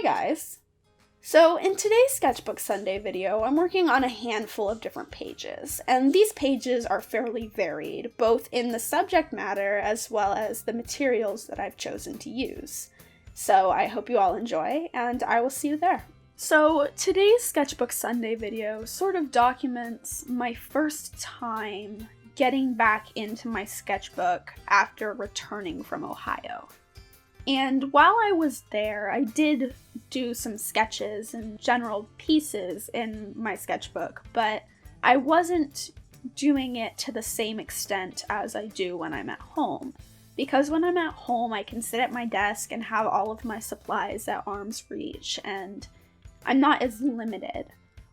Hey guys! So in today's Sketchbook Sunday video, I'm working on a handful of different pages, and these pages are fairly varied, both in the subject matter as well as the materials that I've chosen to use. So I hope you all enjoy, and I will see you there. So today's Sketchbook Sunday video sort of documents my first time getting back into my sketchbook after returning from Ohio. And while I was there, I did do some sketches and general pieces in my sketchbook, but I wasn't doing it to the same extent as I do when I'm at home. Because when I'm at home, I can sit at my desk and have all of my supplies at arm's reach, and I'm not as limited.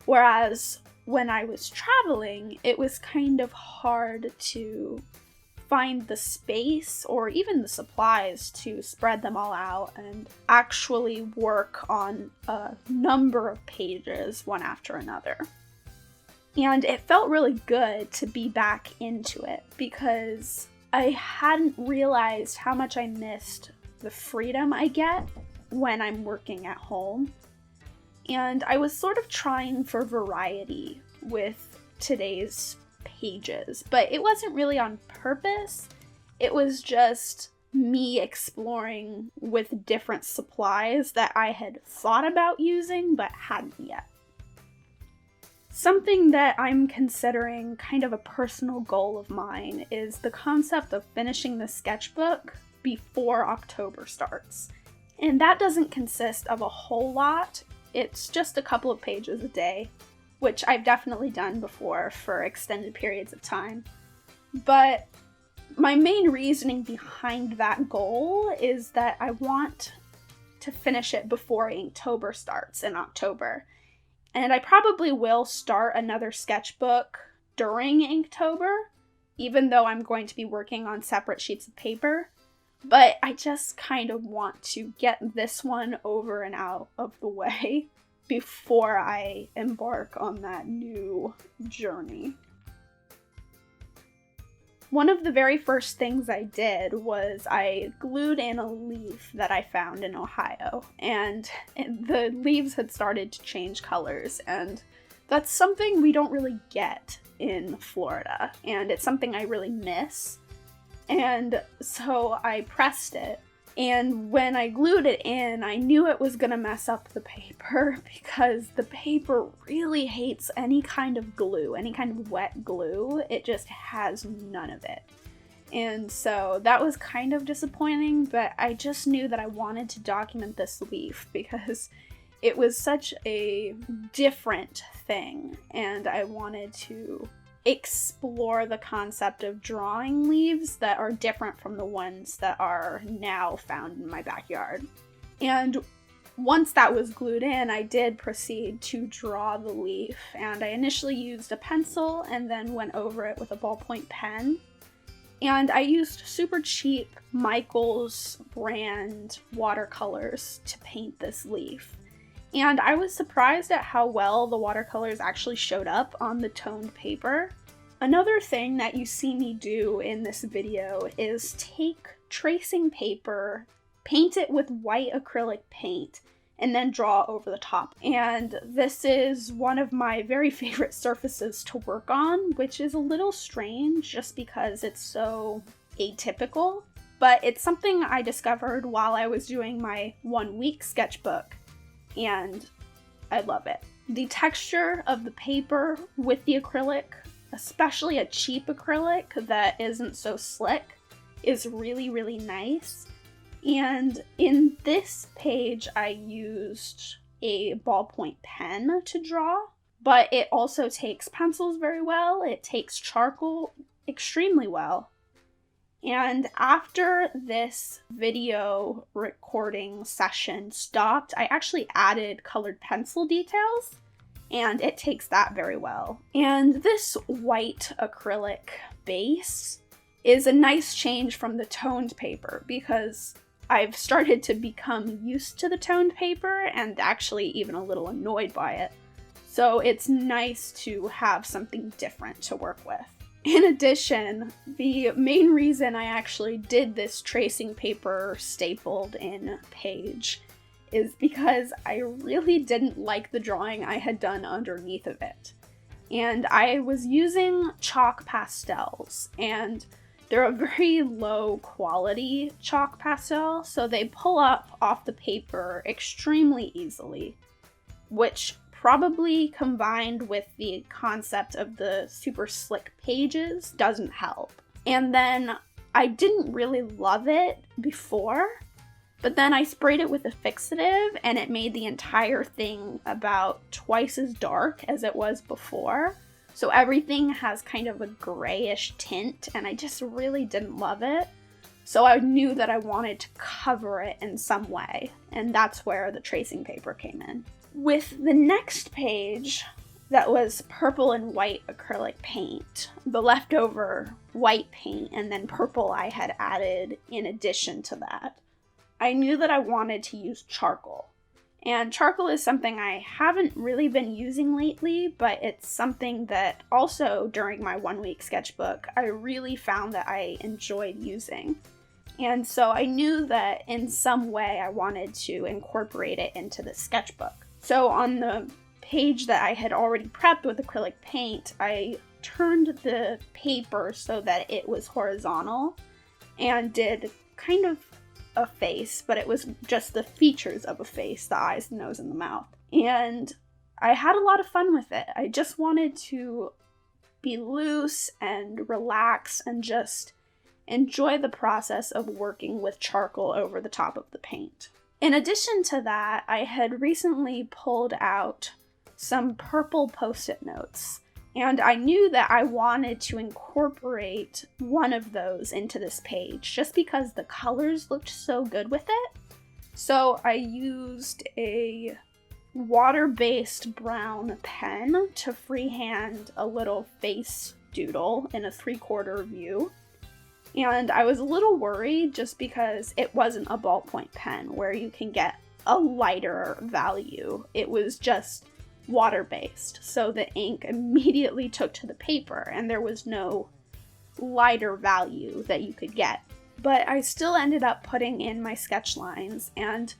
Whereas when I was traveling, it was kind of hard to find the space or even the supplies to spread them all out and actually work on a number of pages one after another. And it felt really good to be back into it because I hadn't realized how much I missed the freedom I get when I'm working at home. And I was sort of trying for variety with today's pages, but it wasn't really on purpose. It was just me exploring with different supplies that I had thought about using but hadn't yet. Something that I'm considering kind of a personal goal of mine is the concept of finishing the sketchbook before October starts. And that doesn't consist of a whole lot. It's just a couple of pages a day, which I've definitely done before for extended periods of time. But my main reasoning behind that goal is that I want to finish it before Inktober starts in October. And I probably will start another sketchbook during Inktober, even though I'm going to be working on separate sheets of paper. But I just kind of want to get this one over and out of the way before I embark on that new journey. One of the very first things I did was I glued in a leaf that I found in Ohio, and the leaves had started to change colors, and that's something we don't really get in Florida, and it's something I really miss. And so I pressed it, and when I glued it in, I knew it was gonna mess up the paper because the paper really hates any kind of glue, any kind of wet glue. It just has none of it. And so that was kind of disappointing, but I just knew that I wanted to document this leaf because it was such a different thing, and I wanted to explore the concept of drawing leaves that are different from the ones that are now found in my backyard. And once that was glued in, I did proceed to draw the leaf, and I initially used a pencil and then went over it with a ballpoint pen. And I used super cheap Michaels brand watercolors to paint this leaf. And I was surprised at how well the watercolors actually showed up on the toned paper. Another thing that you see me do in this video is take tracing paper, paint it with white acrylic paint, and then draw over the top. And this is one of my very favorite surfaces to work on, which is a little strange just because it's so atypical. But it's something I discovered while I was doing my 1-week sketchbook, and I love it. The texture of the paper with the acrylic, especially a cheap acrylic that isn't so slick, is really, really nice. And in this page, I used a ballpoint pen to draw, but it also takes pencils very well. It takes charcoal extremely well. And after this video recording session stopped, I actually added colored pencil details, and it takes that very well. And this white acrylic base is a nice change from the toned paper because I've started to become used to the toned paper and actually even a little annoyed by it. So it's nice to have something different to work with. In addition, the main reason I actually did this tracing paper stapled in page is because I really didn't like the drawing I had done underneath of it. And I was using chalk pastels, and they're a very low quality chalk pastel, so they pull up off the paper extremely easily, which probably combined with the concept of the super slick pages doesn't help. And then I didn't really love it before, but then I sprayed it with a fixative and it made the entire thing about twice as dark as it was before. So everything has kind of a grayish tint and I just really didn't love it. So I knew that I wanted to cover it in some way, and that's where the tracing paper came in. With the next page, that was purple and white acrylic paint, the leftover white paint and then purple I had added in addition to that, I knew that I wanted to use charcoal. And charcoal is something I haven't really been using lately, but it's something that also during my 1 week sketchbook, I really found that I enjoyed using. And so I knew that in some way I wanted to incorporate it into the sketchbook. So on the page that I had already prepped with acrylic paint, I turned the paper so that it was horizontal and did kind of a face, but it was just the features of a face, the eyes, the nose, and the mouth. And I had a lot of fun with it. I just wanted to be loose and relax and just enjoy the process of working with charcoal over the top of the paint. In addition to that, I had recently pulled out some purple post-it notes, and I knew that I wanted to incorporate one of those into this page just because the colors looked so good with it. So I used a water-based brown pen to freehand a little face doodle in a 3/4 view. And I was a little worried just because it wasn't a ballpoint pen where you can get a lighter value. It was just water-based, so the ink immediately took to the paper and there was no lighter value that you could get. But I still ended up putting in my sketch lines, and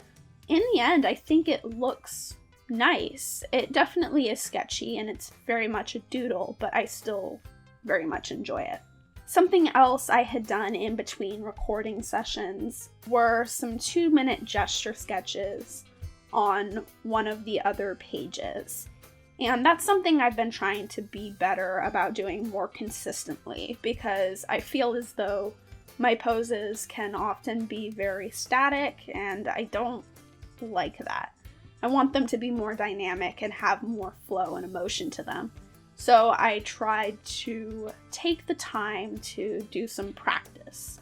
in the end I think it looks nice. It definitely is sketchy and it's very much a doodle, but I still very much enjoy it. Something else I had done in between recording sessions were some 2-minute gesture sketches on one of the other pages. And that's something I've been trying to be better about doing more consistently, because I feel as though my poses can often be very static and I don't like that. I want them to be more dynamic and have more flow and emotion to them. So I tried to take the time to do some practice.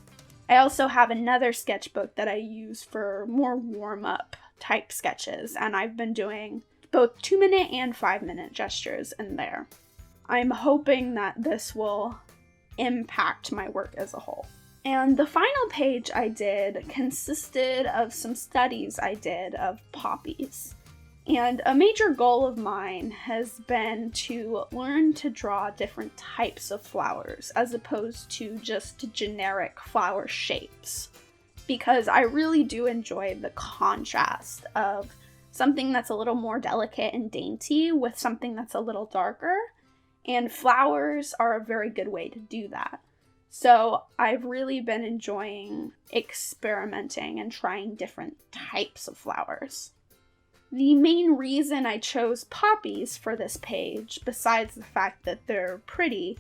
I also have another sketchbook that I use for more warm-up type sketches, and I've been doing both 2-minute and 5-minute gestures in there. I'm hoping that this will impact my work as a whole. And the final page I did consisted of some studies I did of poppies. And a major goal of mine has been to learn to draw different types of flowers as opposed to just generic flower shapes, because I really do enjoy the contrast of something that's a little more delicate and dainty with something that's a little darker, and flowers are a very good way to do that. So I've really been enjoying experimenting and trying different types of flowers. The main reason I chose poppies for this page, besides the fact that they're pretty,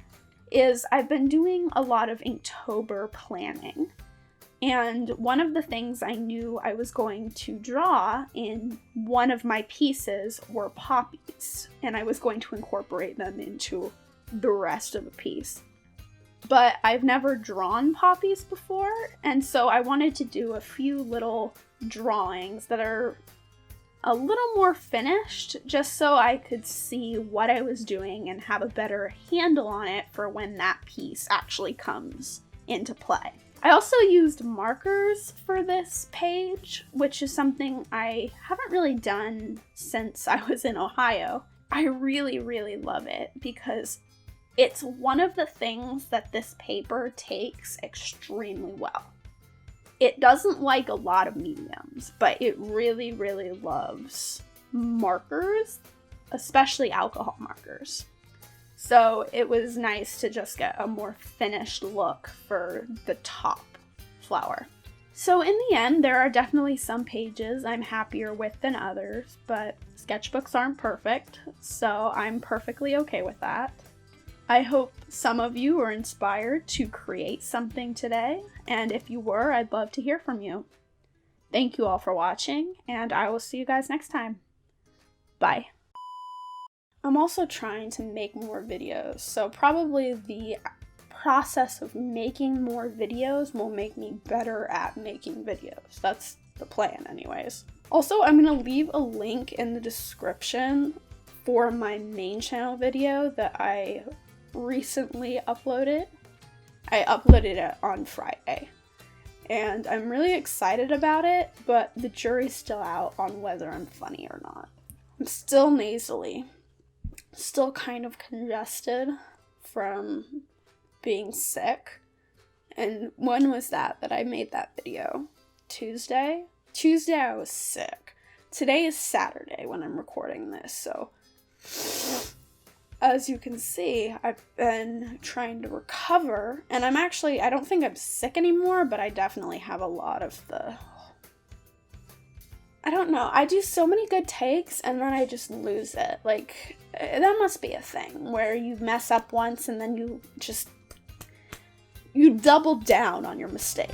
is I've been doing a lot of Inktober planning. And one of the things I knew I was going to draw in one of my pieces were poppies, and I was going to incorporate them into the rest of the piece. But I've never drawn poppies before, and so I wanted to do a few little drawings that are a little more finished, just so I could see what I was doing and have a better handle on it for when that piece actually comes into play. I also used markers for this page, which is something I haven't really done since I was in Ohio. I really, really love it because it's one of the things that this paper takes extremely well. It doesn't like a lot of mediums, but it really, really loves markers, especially alcohol markers. So it was nice to just get a more finished look for the top flower. So in the end, there are definitely some pages I'm happier with than others, but sketchbooks aren't perfect, so I'm perfectly okay with that. I hope some of you were inspired to create something today, and if you were, I'd love to hear from you. Thank you all for watching, and I will see you guys next time. Bye. I'm also trying to make more videos, so probably the process of making more videos will make me better at making videos. That's the plan anyways. Also, I'm going to leave a link in the description for my main channel video that I recently uploaded. I uploaded it on Friday, and I'm really excited about it, but the jury's still out on whether I'm funny or not. I'm still nasally, still kind of congested from being sick. And when was that I made that video? Tuesday I was sick. Today is Saturday when I'm recording this, so as you can see, I've been trying to recover, and I don't think I'm sick anymore, but I definitely have a lot of I don't know, I do so many good takes and then I just lose it. Like, that must be a thing where you mess up once and then you double down on your mistake.